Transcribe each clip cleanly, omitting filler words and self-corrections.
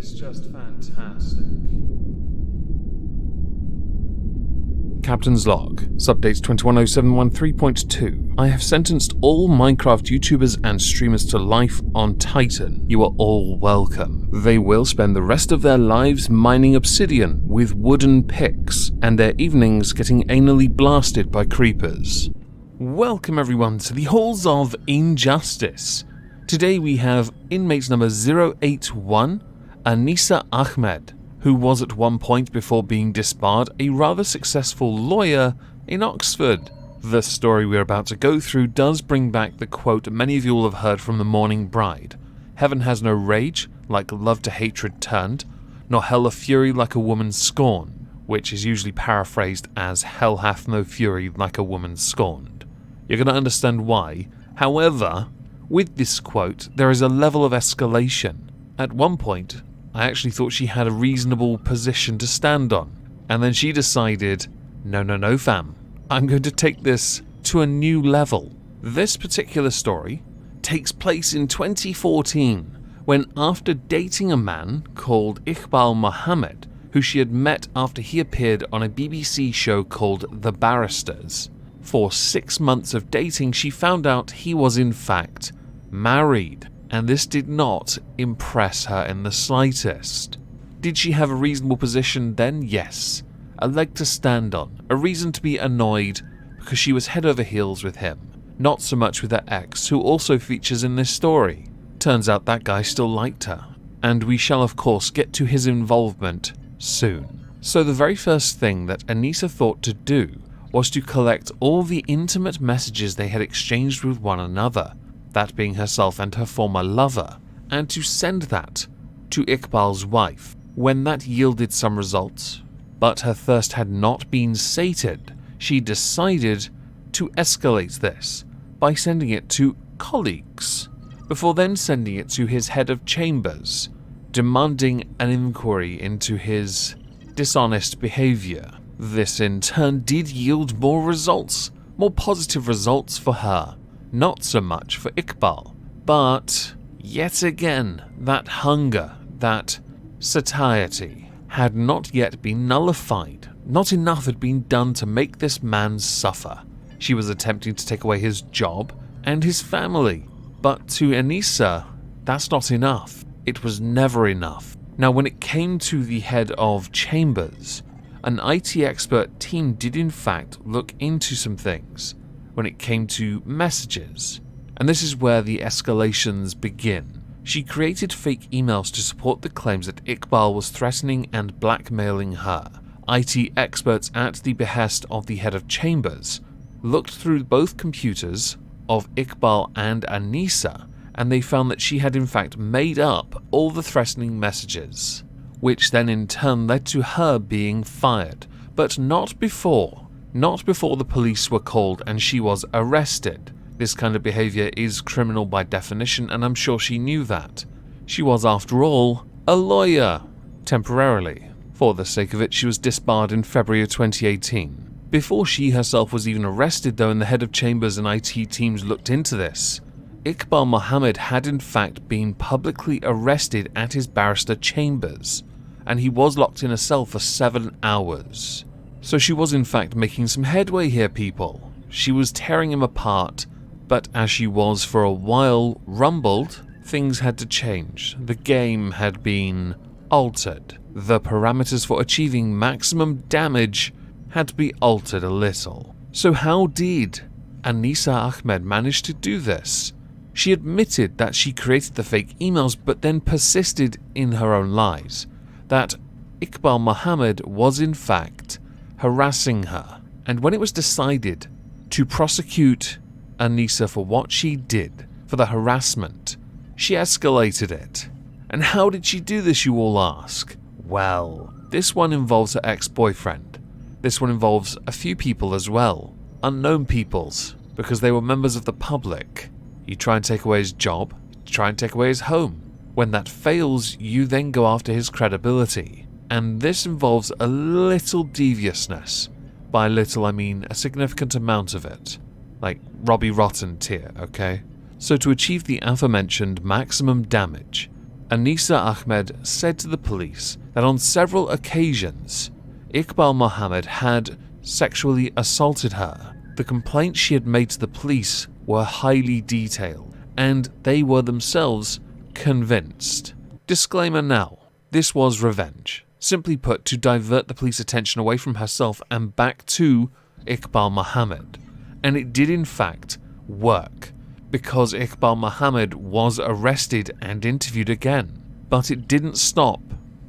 It's just fantastic. Captain's Log, Subdates 210713.2. I have sentenced all Minecraft YouTubers and streamers to life on Titan. You are all welcome. They will spend the rest of their lives mining obsidian with wooden picks, and their evenings getting anally blasted by creepers. Welcome everyone to the Halls of Injustice. Today we have inmate number 081, Anisah Ahmed, who was at one point, before being disbarred, a rather successful lawyer in Oxford. The story we're about to go through does bring back the quote many of you will have heard from The Morning Bride: "Heaven has no rage, like love to hatred turned, nor hell a fury like a woman's scorn," which is usually paraphrased as "hell hath no fury like a woman scorned." You're going to understand why. However, with this quote, there is a level of escalation. At one point, I actually thought she had a reasonable position to stand on, and then she decided, no fam, I'm going to take this to a new level. This particular story takes place in 2014, when after dating a man called Iqbal Mohammed, who she had met after he appeared on a BBC show called The Barristers, for 6 months of dating she found out he was in fact married. And this did not impress her in the slightest. Did she have a reasonable position then? Yes. A leg to stand on, a reason to be annoyed because she was head over heels with him. Not so much with her ex, who also features in this story. Turns out that guy still liked her, and we shall of course get to his involvement soon. So the very first thing that Anisah thought to do was to collect all the intimate messages they had exchanged with one another, that being herself and her former lover, and to send that to Iqbal's wife. When that yielded some results, but her thirst had not been sated, she decided to escalate this by sending it to colleagues, before then sending it to his head of chambers, demanding an inquiry into his dishonest behavior. This in turn did yield more results, more positive results for her. Not so much for Iqbal, but yet again, that hunger, that satiety, had not yet been nullified. Not enough had been done to make this man suffer. She was attempting to take away his job and his family, but to Anisah, that's not enough. It was never enough. Now, when it came to the head of chambers, an IT expert team did in fact look into some things when it came to messages, and this is where the escalations begin. She created fake emails to support the claims that Iqbal was threatening and blackmailing her. IT experts, at the behest of the head of chambers, looked through both computers of Iqbal and Anisah, and they found that she had in fact made up all the threatening messages, which then in turn led to her being fired, but not before the police were called and she was arrested. This kind of behavior is criminal by definition, and I'm sure she knew that. She was, after all, a lawyer. Temporarily. For the sake of it, she was disbarred in February of 2018. Before she herself was even arrested though, and the head of chambers and IT teams looked into this, Iqbal Mohammed had in fact been publicly arrested at his barrister chambers, and he was locked in a cell for 7 hours. So she was in fact making some headway here, people. She was tearing him apart, but as she was for a while rumbled, things had to change. The game had been altered. The parameters for achieving maximum damage had to be altered a little. So how did Anisah Ahmed manage to do this? She admitted that she created the fake emails, but then persisted in her own lies, that Iqbal Mohammed was in fact harassing her. And when it was decided to prosecute Anisah for what she did, for the harassment, she escalated it. And how did she do this, you all ask? Well, this one involves her ex-boyfriend. This one involves a few people as well. Unknown peoples, because they were members of the public. You try and take away his job, you try and take away his home. When that fails, you then go after his credibility. And this involves a little deviousness. By little, I mean a significant amount of it. Like Robbie Rotten tier, okay? So to achieve the aforementioned maximum damage, Anisah Ahmed said to the police that on several occasions, Iqbal Mohammed had sexually assaulted her. The complaints she had made to the police were highly detailed, and they were themselves convinced. Disclaimer now, this was revenge. Simply put, to divert the police attention away from herself and back to Iqbal Mohammed. And it did in fact work, because Iqbal Mohammed was arrested and interviewed again. But it didn't stop.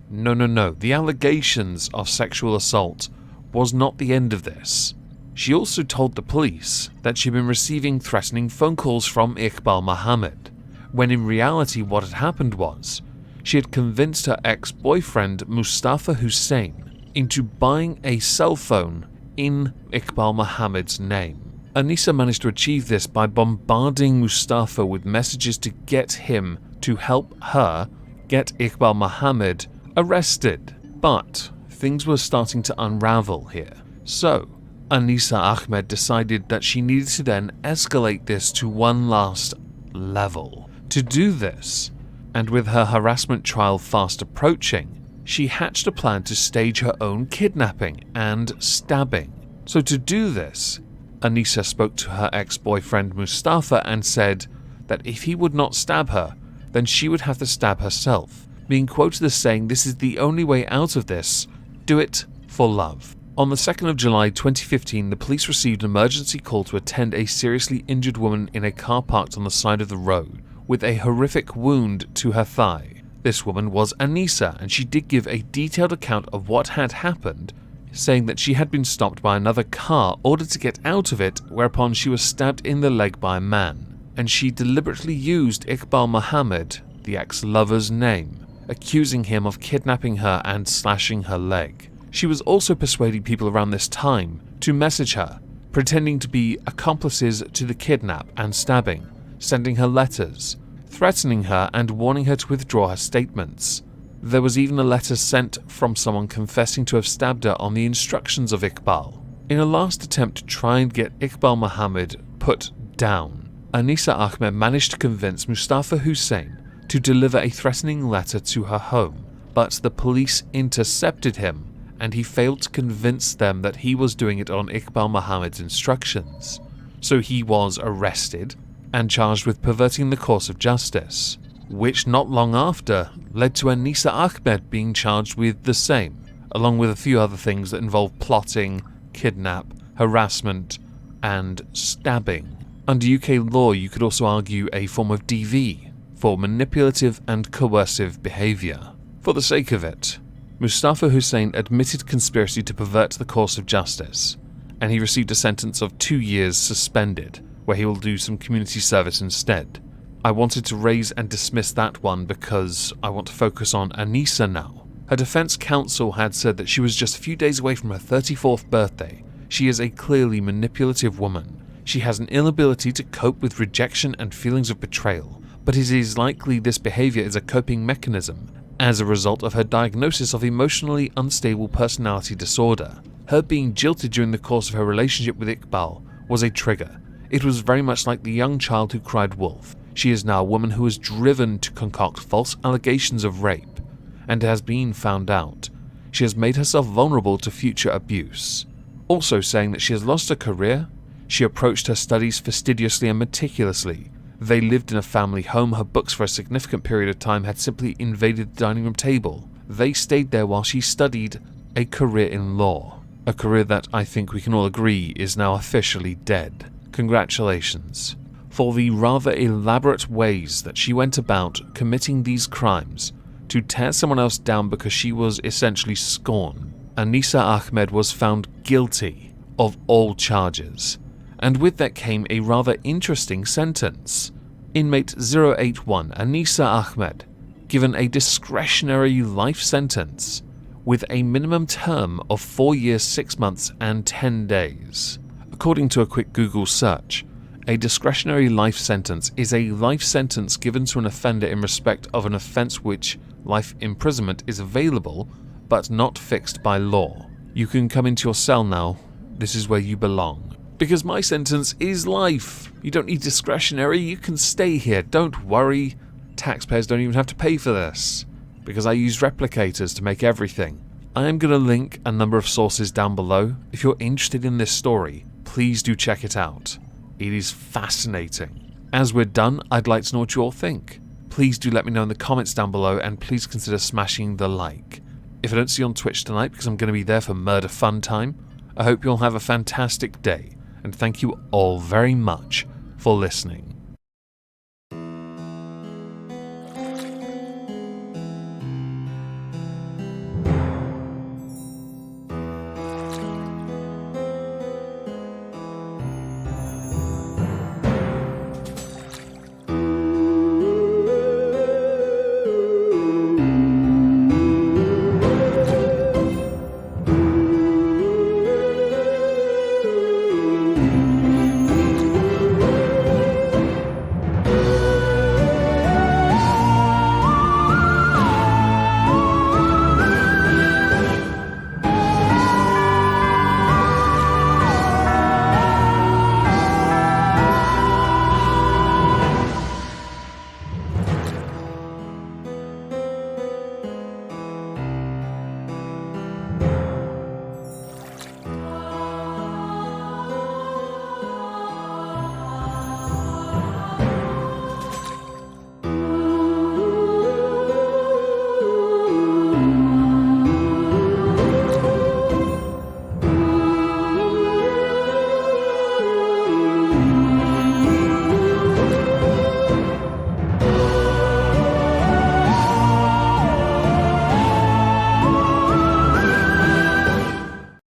No. The allegations of sexual assault was not the end of this. She also told the police that she'd been receiving threatening phone calls from Iqbal Mohammed, when in reality what had happened was she had convinced her ex-boyfriend Mustafa Hussein into buying a cell phone in Iqbal Mohammed's name. Anisah managed to achieve this by bombarding Mustafa with messages to get him to help her get Iqbal Mohammed arrested. But things were starting to unravel here. So Anisah Ahmed decided that she needed to then escalate this to one last level. To do this, and with her harassment trial fast approaching, she hatched a plan to stage her own kidnapping and stabbing. So to do this, Anisah spoke to her ex-boyfriend Mustafa and said that if he would not stab her, then she would have to stab herself, being quoted as saying, "This is the only way out of this, do it for love." On the 2nd of July 2015, the police received an emergency call to attend a seriously injured woman in a car parked on the side of the road, with a horrific wound to her thigh. This woman was Anisah, and she did give a detailed account of what had happened, saying that she had been stopped by another car, ordered to get out of it, whereupon she was stabbed in the leg by a man, and she deliberately used Iqbal Mohammed, the ex-lover's name, accusing him of kidnapping her and slashing her leg. She was also persuading people around this time to message her, pretending to be accomplices to the kidnap and stabbing, sending her letters, threatening her and warning her to withdraw her statements. There was even a letter sent from someone confessing to have stabbed her on the instructions of Iqbal. In a last attempt to try and get Iqbal Mohammed put down, Anisah Ahmed managed to convince Mustafa Hussein to deliver a threatening letter to her home, but the police intercepted him and he failed to convince them that he was doing it on Iqbal Mohammed's instructions. So he was arrested and charged with perverting the course of justice, which not long after led to Anisah Ahmed being charged with the same, along with a few other things that involve plotting, kidnap, harassment, and stabbing. Under UK law, you could also argue a form of DV for manipulative and coercive behaviour. For the sake of it, Mustafa Hussein admitted conspiracy to pervert the course of justice, and he received a sentence of 2 years suspended, where he will do some community service instead. I wanted to raise and dismiss that one because I want to focus on Anisah now. Her defense counsel had said that she was just a few days away from her 34th birthday. She is a clearly manipulative woman. She has an inability to cope with rejection and feelings of betrayal, but it is likely this behavior is a coping mechanism as a result of her diagnosis of emotionally unstable personality disorder. Her being jilted during the course of her relationship with Iqbal was a trigger. It was very much like the young child who cried wolf. She is now a woman who is driven to concoct false allegations of rape, and has been found out. She has made herself vulnerable to future abuse. Also saying that she has lost her career, she approached her studies fastidiously and meticulously. They lived in a family home. Her books for a significant period of time had simply invaded the dining room table. They stayed there while she studied a career in law. A career that I think we can all agree is now officially dead. Congratulations. For the rather elaborate ways that she went about committing these crimes to tear someone else down because she was essentially scorned, Anisah Ahmed was found guilty of all charges. And with that came a rather interesting sentence. Inmate 081 Anisah Ahmed, given a discretionary life sentence with a minimum term of 4 years, 6 months and 10 days. According to a quick Google search, a discretionary life sentence is a life sentence given to an offender in respect of an offence which life imprisonment is available but not fixed by law. You can come into your cell now. This is where you belong. Because my sentence is life. You don't need discretionary, you can stay here, don't worry. Taxpayers don't even have to pay for this, because I use replicators to make everything. I am going to link a number of sources down below. If you're interested in this story, please do check it out. It is fascinating. As we're done, I'd like to know what you all think. Please do let me know in the comments down below, and please consider smashing the like. If I don't see you on Twitch tonight, because I'm going to be there for murder fun time, I hope you all have a fantastic day, and thank you all very much for listening.